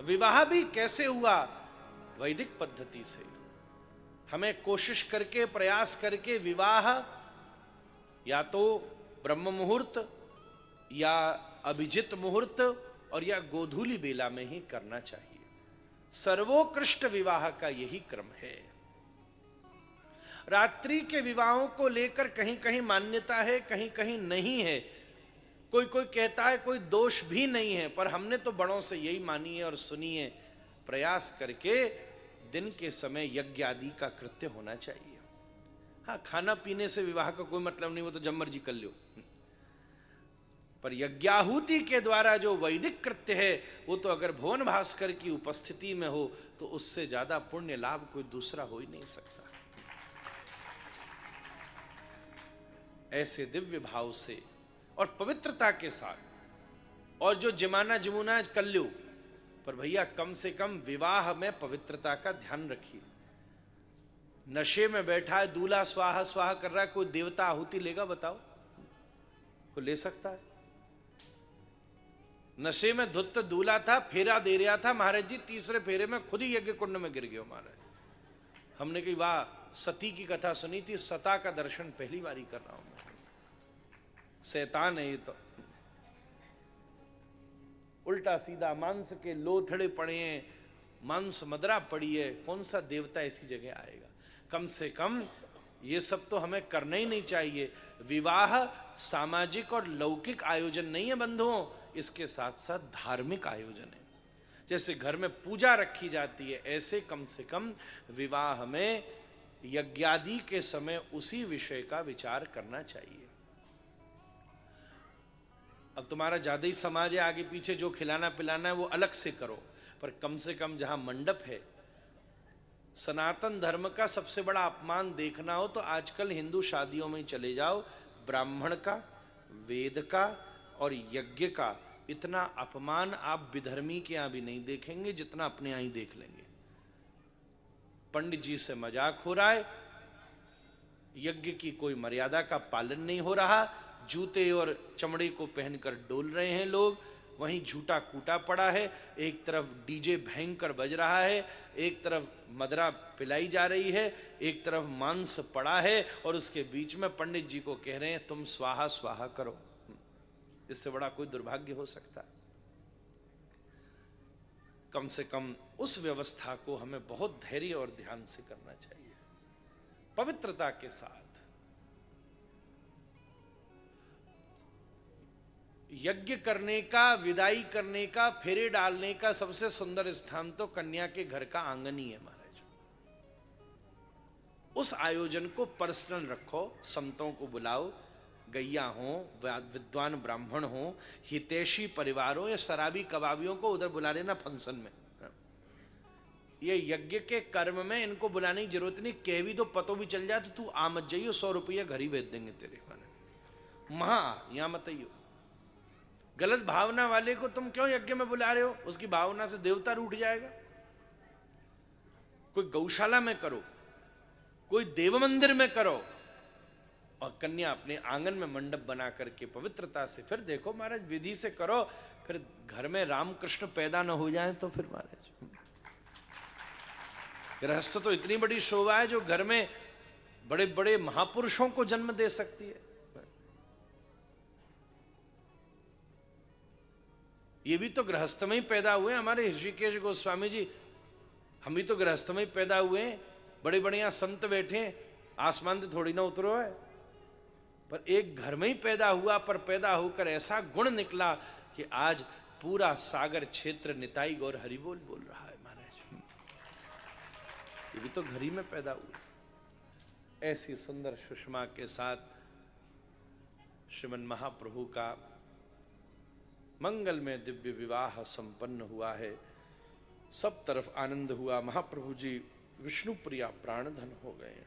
विवाह भी कैसे हुआ? वैदिक पद्धति से। हमें कोशिश करके, प्रयास करके विवाह या तो ब्रह्म मुहूर्त या अभिजित मुहूर्त और या गोधूली बेला में ही करना चाहिए। सर्वोत्कृष्ट विवाह का यही क्रम है। रात्रि के विवाहों को लेकर कहीं कहीं मान्यता है, कहीं कहीं नहीं है। कोई कोई कहता है कोई दोष भी नहीं है, पर हमने तो बड़ों से यही मानी है और सुनी है। प्रयास करके दिन के समय यज्ञ आदि का कृत्य होना चाहिए। हाँ, खाना पीने से विवाह का कोई मतलब नहीं, वो तो जब मर्जी कर लो। पर यज्ञाहुति के द्वारा जो वैदिक कृत्य है, वो तो अगर भुवन भास्कर की उपस्थिति में हो तो उससे ज्यादा पुण्य लाभ कोई दूसरा हो ही नहीं सकता। ऐसे दिव्य भाव से और पवित्रता के साथ, और जो जमाना जमुना कर लो, पर भैया कम से कम विवाह में पवित्रता का ध्यान रखिए। नशे में बैठा है, दूल्हा स्वाहा स्वाहा कर रहा है, कोई देवता आहुति लेगा? बताओ, कोई ले सकता है? नशे में धुत दूल्हा था, फेरा दे रहा था, महाराज जी तीसरे फेरे में खुद ही यज्ञ कुंड में गिर गया महाराज। हमने कही वाह, सती की कथा सुनी थी, सता का दर्शन पहली बारी कर रहा हूं मैं। शैतान है ये तो, उल्टा सीधा मांस के लोथड़े पड़े हैं, मांस मदरा पड़ी है, कौन सा देवता ऐसी जगह आएगा? कम से कम ये सब तो हमें करना ही नहीं चाहिए। विवाह सामाजिक और लौकिक आयोजन नहीं है बंधुओं, इसके साथ साथ धार्मिक आयोजन है। जैसे घर में पूजा रखी जाती है, ऐसे कम से कम विवाह में यज्ञादि के समय उसी विषय का विचार करना चाहिए। अब तुम्हारा ज्यादा ही समाज है, आगे पीछे जो खिलाना पिलाना है वो अलग से करो, पर कम से कम जहां मंडप है, सनातन धर्म का सबसे बड़ा अपमान देखना हो तो आजकल हिंदू शादियों में चले जाओ, ब्राह्मण का, वेद का और यज्ञ का इतना अपमान आप विधर्मी के यहां भी नहीं देखेंगे जितना अपने यहां ही देख लेंगे। पंडित जी से मजाक हो रहा है, यज्ञ की कोई मर्यादा का पालन नहीं हो रहा, जूते और चमड़े को पहनकर डोल रहे हैं लोग, वहीं झूठा कूटा पड़ा है, एक तरफ डीजे भयंकर बज रहा है, एक तरफ मदरा पिलाई जा रही है, एक तरफ मांस पड़ा है, और उसके बीच में पंडित जी को कह रहे हैं तुम स्वाहा स्वाहा करो। इससे बड़ा कोई दुर्भाग्य हो सकता है? कम से कम उस व्यवस्था को हमें बहुत धैर्य और ध्यान से करना चाहिए, पवित्रता के साथ। यज्ञ करने का, विदाई करने का, फेरे डालने का सबसे सुंदर स्थान तो कन्या के घर का आंगन ही है महाराज। उस आयोजन को पर्सनल रखो, संतों को बुलाओ, गैया हो, विद्वान ब्राह्मण हो, हितैषी परिवार हो, या शराबी कबाबियों को उधर बुला लेना फंक्शन में। ये यज्ञ के कर्म में इनको बुलाने की जरूरत नहीं, कह भी तो पतो भी चल जाए तो तू आ मत जाइयो, 100 रुपया घर ही भेज देंगे तेरे को, महा यहां मत आइयो। गलत भावना वाले को तुम क्यों यज्ञ में बुला रहे हो? उसकी भावना से देवता रूठ जाएगा। कोई गौशाला में करो, कोई देव मंदिर में करो, और कन्या अपने आंगन में मंडप बना करके पवित्रता से, फिर देखो महाराज विधि से करो, फिर घर में रामकृष्ण पैदा न हो जाए तो फिर महाराज गृहस्थ तो इतनी बड़ी शोभा है जो घर में बड़े बड़े महापुरुषों को जन्म दे सकती है। ये भी तो गृहस्थ में ही पैदा हुए हमारे ऋषिकेश गोस्वामी जी, हम भी तो गृहस्थ में ही पैदा हुए हैं। बड़े बड़े यहां संत बैठे, आसमान से थोड़ी ना उतरो है, पर एक घर में ही पैदा हुआ, पर पैदा होकर ऐसा गुण निकला कि आज पूरा सागर क्षेत्र निताई गौर हरिबोल बोल रहा है महाराज। ये भी तो घर ही में पैदा हुआ। ऐसी सुंदर सुषमा के साथ श्रीमन महाप्रभु का मंगल में दिव्य विवाह संपन्न हुआ है। सब तरफ आनंद हुआ। महाप्रभु जी विष्णु प्रिया प्राणधन हो गए हैं।